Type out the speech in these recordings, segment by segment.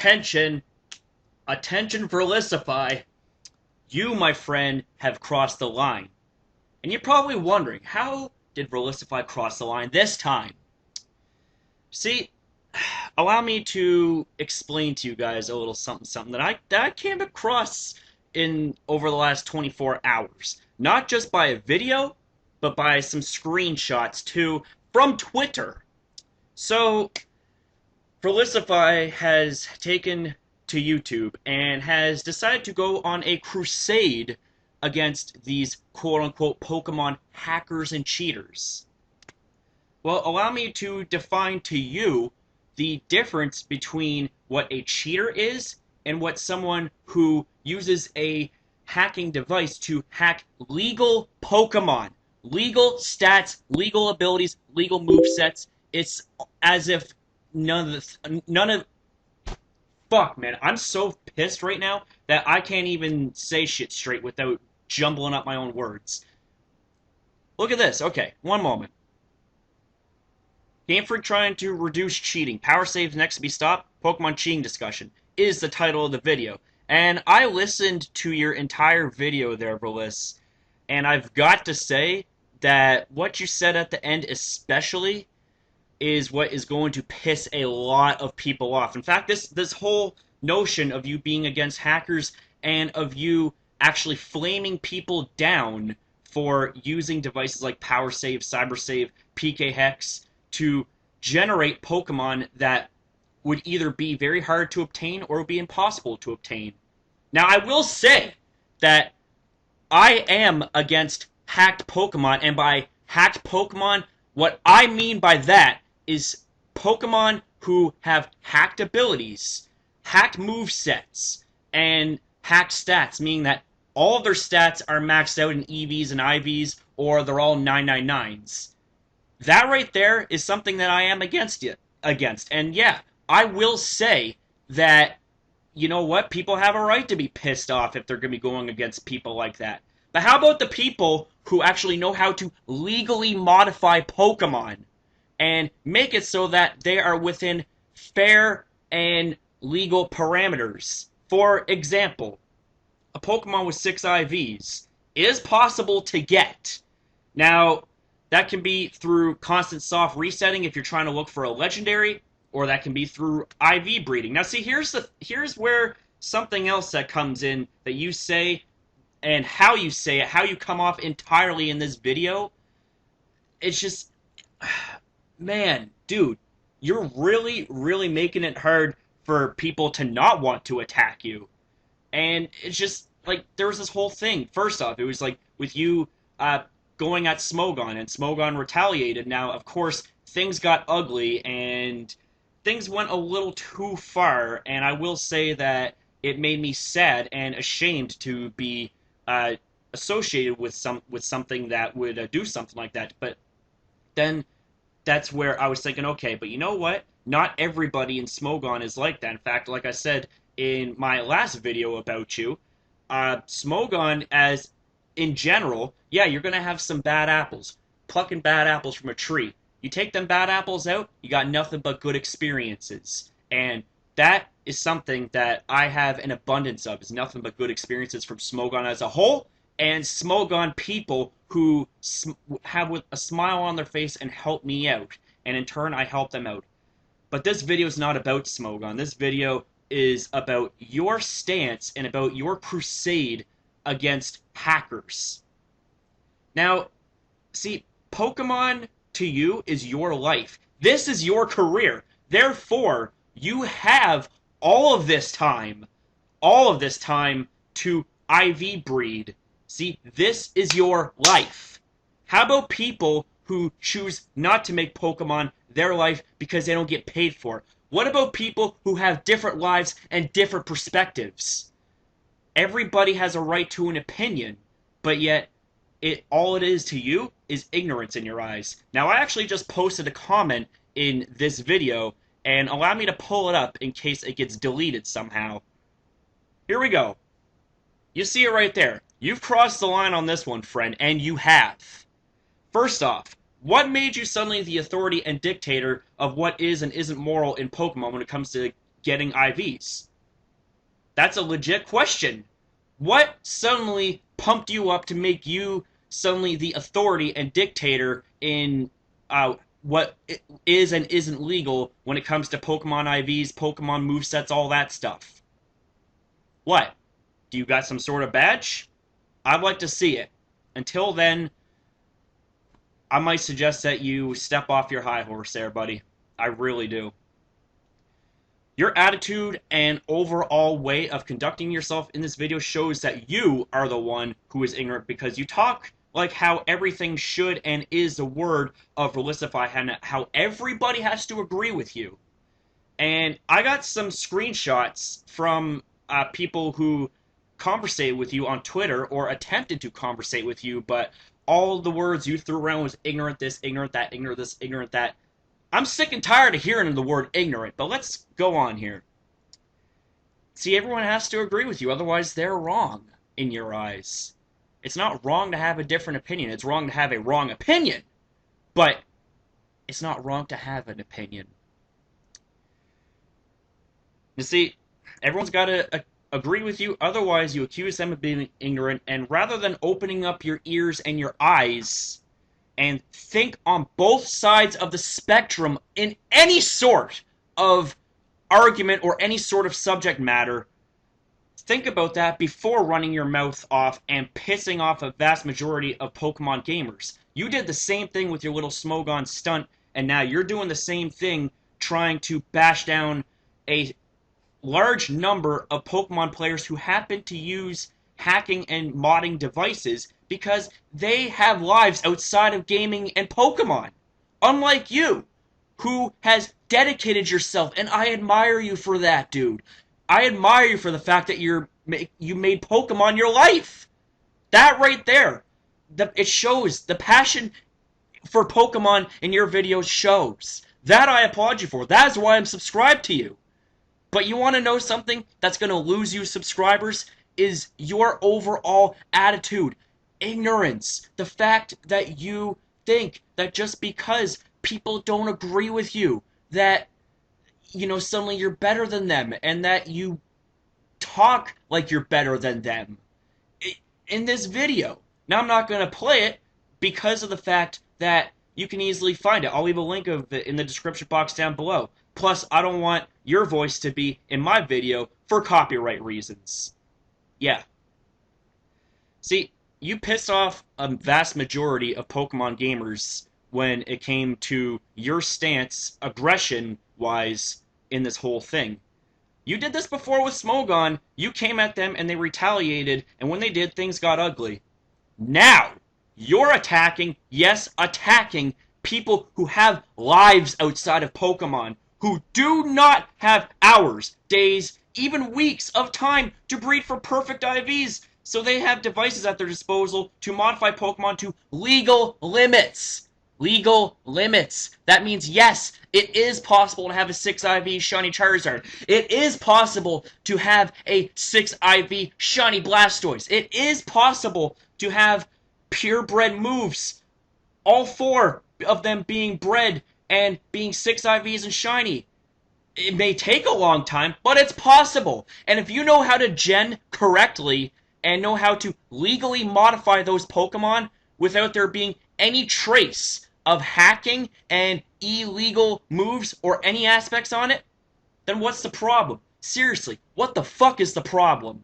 Attention, attention, Verlisify. You, my friend, have crossed the line. And you're probably wondering, how did Verlisify cross the line this time? See, allow me to explain to you guys a little something that I came across in over the last 24 hours. Not just by a video, but by some screenshots too from Twitter. So, Verlisify has taken to YouTube and has decided to go on a crusade against these quote-unquote Pokemon hackers and cheaters. Well, allow me to define to you the difference between what a cheater is and what someone who uses a hacking device to hack legal Pokemon. Legal stats, legal abilities, legal movesets. It's as if fuck, man, I'm so pissed right now that I can't even say shit straight without jumbling up my own words. Look at this. Okay, one moment. Game Freak trying to reduce cheating. Power saves next to be stopped. Pokemon cheating discussion is the title of the video. And I listened to your entire video there, Verlis, and I've got to say that what you said at the end especially is what is going to piss a lot of people off. In fact, this whole notion of you being against hackers and of you actually flaming people down for using devices like Power Save, Cyber Save, PK Hex to generate Pokemon that would either be very hard to obtain or would be impossible to obtain. Now, I will say that I am against hacked Pokemon, and by hacked Pokemon, what I mean by that is Pokemon who have hacked abilities, hacked movesets, and hacked stats, meaning that all of their stats are maxed out in EVs and IVs, or they're all 999s. That right there is something that I am against. And yeah, I will say that, you know what, people have a right to be pissed off if they're going to be going against people like that. But how about the people who actually know how to legally modify Pokemon and make it so that they are within fair and legal parameters? For example, a Pokemon with 6 IVs is possible to get. Now, that can be through constant soft resetting if you're trying to look for a legendary, or that can be through IV breeding. Now, see, here's where something else that comes in that you say and how you say it, how you come off entirely in this video. It's just, man, dude, you're really, really making it hard for people to not want to attack you. And it's just, like, there was this whole thing. First off, it was like, with you, going at Smogon, and Smogon retaliated. Now, of course, things got ugly, and things went a little too far, and I will say that it made me sad and ashamed to be associated with something that would do something like that. But then that's where I was thinking, okay, but you know what? Not everybody in Smogon is like that. In fact, like I said in my last video about you, Smogon, as in general, yeah, you're going to have some bad apples. Plucking bad apples from a tree. You take them bad apples out, you got nothing but good experiences. And that is something that I have an abundance of, is nothing but good experiences from Smogon as a whole, and Smogon people who have with a smile on their face and help me out. And in turn, I help them out. But this video is not about Smogon. This video is about your stance and about your crusade against hackers. Now, see, Pokemon to you is your life. This is your career. Therefore, you have all of this time to IV breed. See, this is your life. How about people who choose not to make Pokemon their life because they don't get paid for it? What about people who have different lives and different perspectives? Everybody has a right to an opinion, but yet all it is to you is ignorance in your eyes. Now, I actually just posted a comment in this video, and allow me to pull it up in case it gets deleted somehow. Here we go. You see it right there. You've crossed the line on this one, friend, and you have. First off, what made you suddenly the authority and dictator of what is and isn't moral in Pokemon when it comes to getting IVs? That's a legit question. What suddenly pumped you up to make you suddenly the authority and dictator in what is and isn't legal when it comes to Pokemon IVs, Pokemon movesets, all that stuff? What? Do you got some sort of badge? I'd like to see it. Until then, I might suggest that you step off your high horse there, buddy. I really do. Your attitude and overall way of conducting yourself in this video shows that you are the one who is ignorant, because you talk like how everything should and is the word of Verlisify, and how everybody has to agree with you. And I got some screenshots from people who conversate with you on Twitter or attempted to conversate with you, but all the words you threw around was ignorant this, ignorant that, ignorant this, ignorant that. I'm sick and tired of hearing the word ignorant, but let's go on here. See, everyone has to agree with you, otherwise they're wrong in your eyes. It's not wrong to have a different opinion. It's wrong to have a wrong opinion, but it's not wrong to have an opinion. You see, everyone's got to agree with you, otherwise you accuse them of being ignorant, and rather than opening up your ears and your eyes and think on both sides of the spectrum in any sort of argument or any sort of subject matter, think about that before running your mouth off and pissing off a vast majority of Pokemon gamers. You did the same thing with your little Smogon stunt, and now you're doing the same thing trying to bash down a large number of Pokemon players who happen to use hacking and modding devices because they have lives outside of gaming and Pokemon. Unlike you, who has dedicated yourself, and I admire you for that, dude. I admire you for the fact that you made Pokemon your life. That right there, it shows the passion for Pokemon in your videos shows. That I applaud you for. That is why I'm subscribed to you. But you want to know something that's going to lose you subscribers? Is your overall attitude. Ignorance. The fact that you think that just because people don't agree with you, that, you know, suddenly you're better than them, and that you talk like you're better than them. In this video. Now, I'm not going to play it because of the fact that you can easily find it. I'll leave a link of it in the description box down below. Plus, I don't want your voice to be in my video for copyright reasons. Yeah. See, you pissed off a vast majority of Pokemon gamers when it came to your stance, aggression-wise, in this whole thing. You did this before with Smogon. You came at them and they retaliated, and when they did, things got ugly. Now, you're attacking, yes, attacking people who have lives outside of Pokemon, who do not have hours, days, even weeks of time to breed for perfect IVs, so they have devices at their disposal to modify Pokemon to legal limits. Legal limits. That means, yes, it is possible to have a 6 IV Shiny Charizard. It is possible to have a 6 IV Shiny Blastoise. It is possible to have purebred moves. All 4 of them being bred and being 6 IVs and Shiny. It may take a long time, but it's possible. And if you know how to gen correctly and know how to legally modify those Pokemon without there being any trace of hacking and illegal moves or any aspects on it, then what's the problem? Seriously, what the fuck is the problem?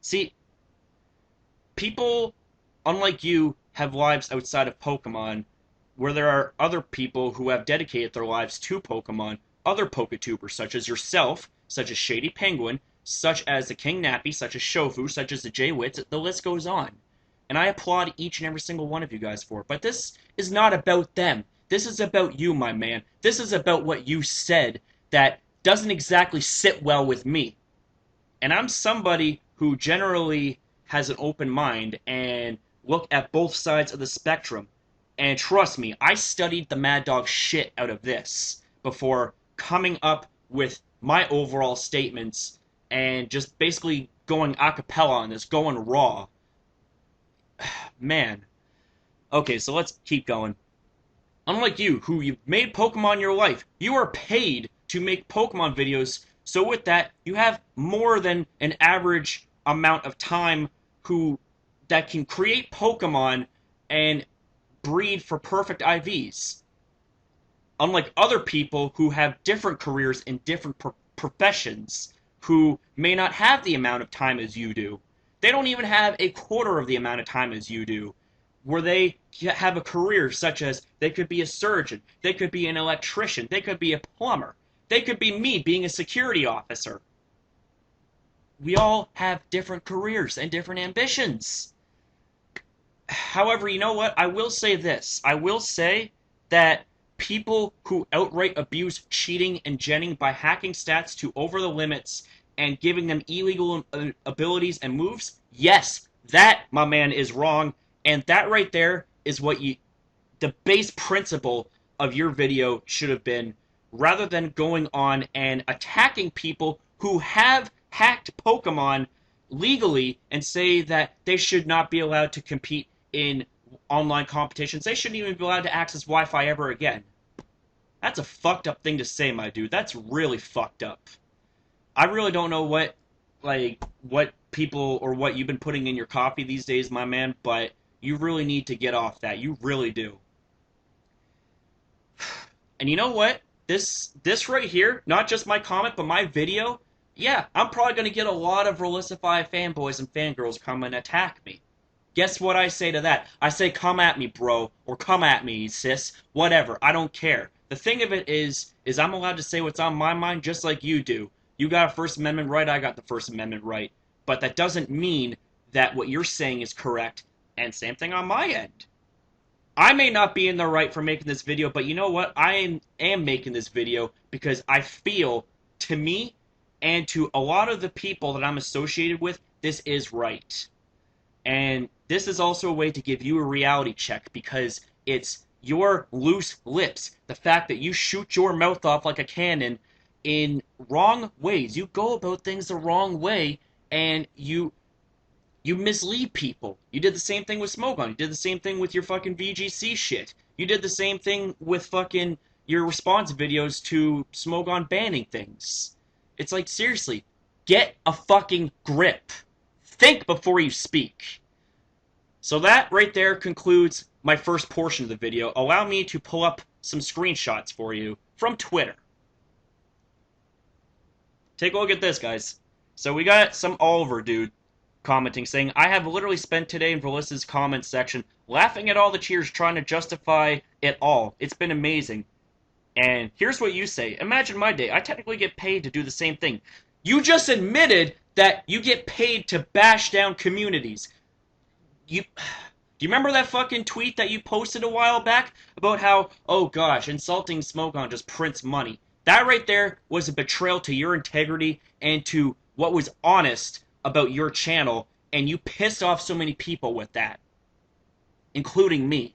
See, people, unlike you, have lives outside of Pokemon, where there are other people who have dedicated their lives to Pokemon, other Poketubers, such as yourself, such as Shady Penguin, such as the King Nappy, such as Shofu, such as the J-Wits, the list goes on. And I applaud each and every single one of you guys for it. But this is not about them. This is about you, my man. This is about what you said that doesn't exactly sit well with me. And I'm somebody who generally has an open mind and look at both sides of the spectrum. And trust me, I studied the Mad Dog shit out of this before coming up with my overall statements and just basically going a cappella on this, going raw. Man. Okay, so let's keep going. Unlike you, who you've made Pokemon your life, you are paid to make Pokemon videos, so with that, you have more than an average amount of time who that can create Pokemon and breed for perfect IVs. Unlike other people who have different careers in different professions, who may not have the amount of time as you do. They don't even have a quarter of the amount of time as you do, where they have a career such as they could be a surgeon, they could be an electrician, they could be a plumber, they could be me being a security officer. We all have different careers and different ambitions. However, you know what? I will say this. I will say that people who outright abuse cheating and genning by hacking stats to over the limits and giving them illegal abilities and moves, yes, that, my man, is wrong. And that right there is what the base principle of your video should have been, rather than going on and attacking people who have hacked Pokemon legally and say that they should not be allowed to compete in online competitions. They shouldn't even be allowed to access Wi-Fi ever again. That's a fucked up thing to say, my dude. That's really fucked up. I really don't know what people or what you've been putting in your coffee these days, my man, but you really need to get off that. You really do. And you know what? This right here, not just my comment, but my video, yeah, I'm probably going to get a lot of Verlisify fanboys and fangirls come and attack me. Guess what I say to that? I say, come at me, bro, or come at me, sis, whatever, I don't care. The thing of it is I'm allowed to say what's on my mind just like you do. You got a First Amendment right, I got the First Amendment right. But that doesn't mean that what you're saying is correct, and same thing on my end. I may not be in the right for making this video, but you know what? I am making this video because I feel, to me, and to a lot of the people that I'm associated with, this is right. And this is also a way to give you a reality check, because it's your loose lips, the fact that you shoot your mouth off like a cannon in wrong ways. You go about things the wrong way, and you mislead people. You did the same thing with Smogon. You did the same thing with your fucking VGC shit. You did the same thing with fucking your response videos to Smogon banning things. It's like, seriously, get a fucking grip. Think before you speak. So that right there concludes my first portion of the video. Allow me to pull up some screenshots for you from Twitter. Take a look at this, guys. So we got some Oliver dude commenting, saying, I have literally spent today in Verlis's comments section laughing at all the cheers trying to justify it all. It's been amazing. And here's what you say. Imagine my day. I technically get paid to do the same thing. You just admitted that you get paid to bash down communities. Do you remember that fucking tweet that you posted a while back about how, oh gosh, insulting Smogon just prints money? That right there was a betrayal to your integrity and to what was honest about your channel, and you pissed off so many people with that, including me.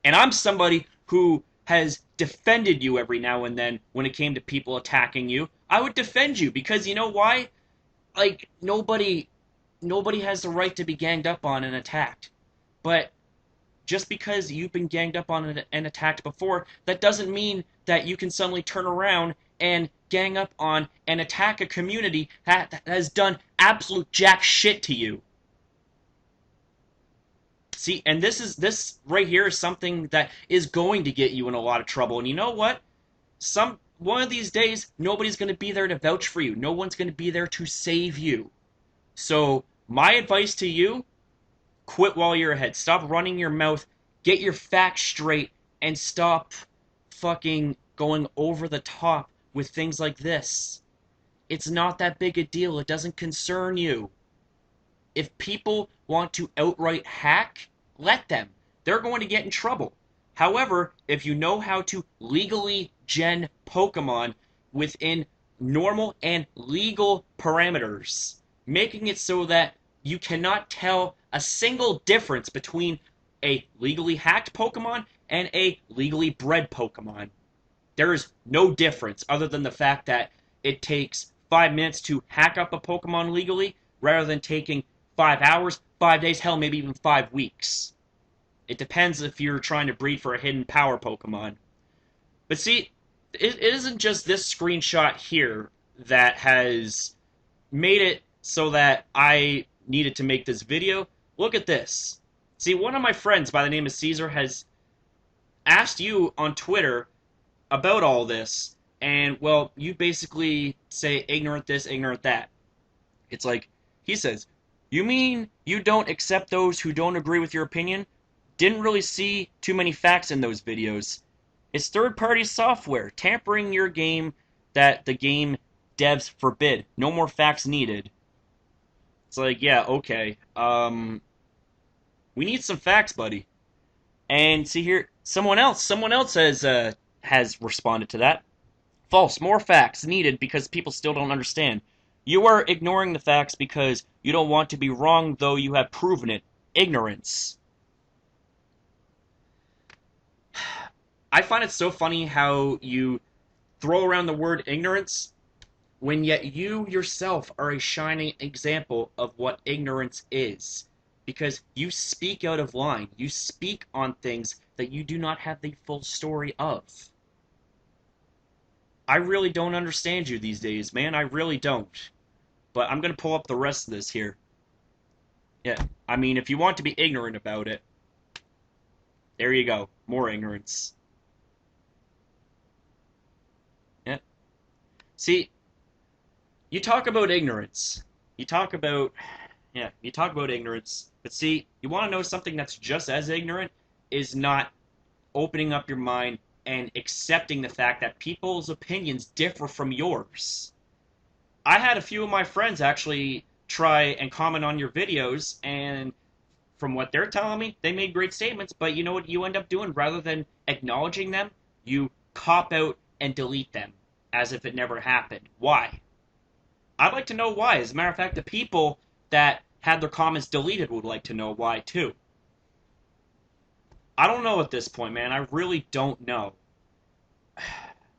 And I'm somebody who has defended you every now and then when it came to people attacking you. I would defend you because you know why? Like, nobody has the right to be ganged up on and attacked. But just because you've been ganged up on and attacked before, that doesn't mean that you can suddenly turn around and gang up on and attack a community that has done absolute jack shit to you. See, and this right here is something that is going to get you in a lot of trouble. And you know what? One of these days, nobody's going to be there to vouch for you. No one's going to be there to save you. So, my advice to you, quit while you're ahead. Stop running your mouth, get your facts straight, and stop fucking going over the top with things like this. It's not that big a deal. It doesn't concern you. If people want to outright hack, let them. They're going to get in trouble. However, if you know how to legally gen Pokemon within normal and legal parameters, making it so that you cannot tell a single difference between a legally hacked Pokemon and a legally bred Pokemon. There is no difference other than the fact that it takes 5 minutes to hack up a Pokemon legally rather than taking 5 hours, 5 days, hell, maybe even 5 weeks. It depends if you're trying to breed for a hidden power Pokemon. But see, it isn't just this screenshot here that has made it so that I needed to make this video. Look at this. See, one of my friends by the name of Caesar has asked you on Twitter about all this, and, well, you basically say ignorant this, ignorant that. It's like, he says, you mean you don't accept those who don't agree with your opinion? Didn't really see too many facts in those videos. It's third-party software, tampering your game that the game devs forbid. No more facts needed. It's like, yeah, okay. We need some facts, buddy. And see here, someone else has responded to that. False, more facts needed because people still don't understand. You are ignoring the facts because you don't want to be wrong, though you have proven it. Ignorance. I find it so funny how you throw around the word ignorance when yet you yourself are a shining example of what ignorance is. Because you speak out of line. You speak on things that you do not have the full story of. I really don't understand you these days, man. I really don't. But I'm going to pull up the rest of this here. Yeah, I mean, if you want to be ignorant about it, there you go. More ignorance. Yeah. See, you talk about ignorance. You talk about ignorance. But see, you want to know something that's just as ignorant is not opening up your mind and accepting the fact that people's opinions differ from yours. I had a few of my friends actually try and comment on your videos, and from what they're telling me, they made great statements, but you know what you end up doing? Rather than acknowledging them, you cop out and delete them as if it never happened. Why? I'd like to know why. As a matter of fact, the people that had their comments deleted would like to know why, too. I don't know at this point, man. I really don't know.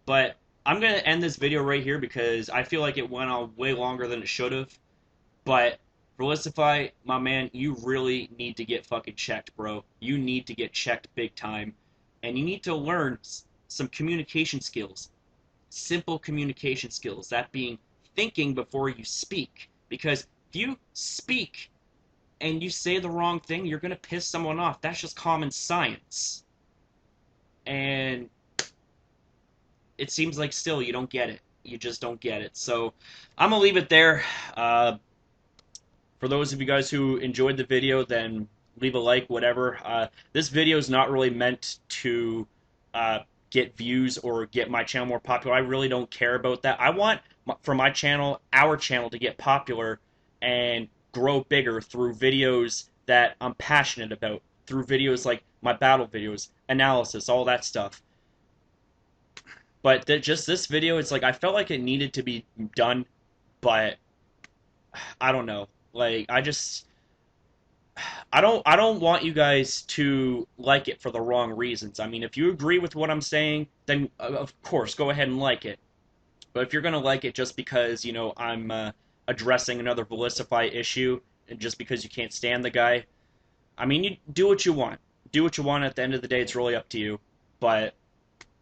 But I'm going to end this video right here because I feel like it went on way longer than it should have. But Verlisify, my man, you really need to get fucking checked, bro. You need to get checked big time. And you need to learn some communication skills. Simple communication skills. That being thinking before you speak. Because if you speak and you say the wrong thing, you're going to piss someone off. That's just common science. And it seems like still you don't get it. You just don't get it. So I'm going to leave it there. For those of you guys who enjoyed the video, then leave a like, whatever. This video is not really meant to get views or get my channel more popular. I really don't care about that. I want for my channel, our channel, to get popular and grow bigger through videos that I'm passionate about, through videos like my battle videos, analysis, all that stuff. But just this video, it's like I felt like it needed to be done, but I don't know. Like I don't want you guys to like it for the wrong reasons. I mean, if you agree with what I'm saying, then of course go ahead and like it. But if you're gonna like it just because, you know, I'm addressing another Verlisify issue, and just because you can't stand the guy, I mean, you do what you want. Do what you want. At the end of the day, it's really up to you. But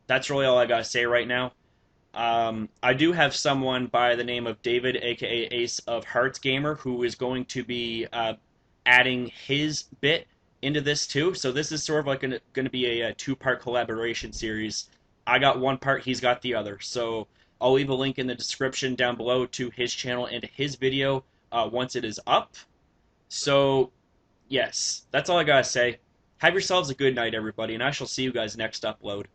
that's really all I gotta say right now. I do have someone by the name of David, aka Ace of Hearts Gamer, who is going to be adding his bit into this too. So this is sort of like going to be a two-part collaboration series. I got one part, he's got the other. So I'll leave a link in the description down below to his channel and his video once it is up. So yes, that's all I gotta say. Have yourselves a good night, everybody, and I shall see you guys next upload.